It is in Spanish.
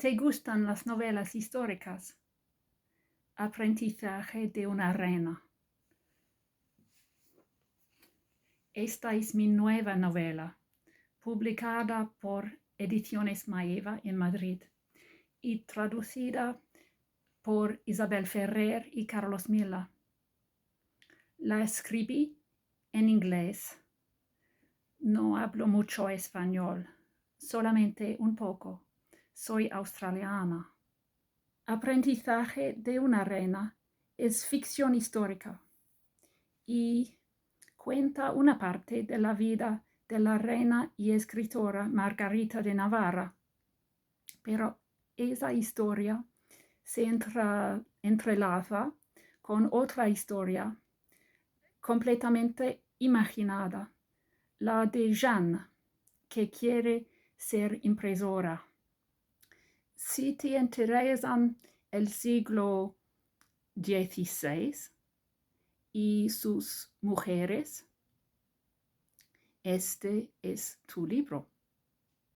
¿Te gustan las novelas históricas? Aprendizaje de una reina. Esta es mi nueva novela, publicada por Ediciones Maeva en Madrid y traducida por Isabel Ferrer y Carlos Milla. La escribí en inglés. No hablo mucho español, solamente un poco. Soy australiana. Aprendizaje de una reina es ficción histórica y cuenta una parte de la vida de la reina y escritora Margarita de Navarra, pero esa historia se entrelaza con otra historia completamente imaginada, la de Jeanne, que quiere ser impresora. Si te interesan el siglo XVI y sus mujeres, este es tu libro.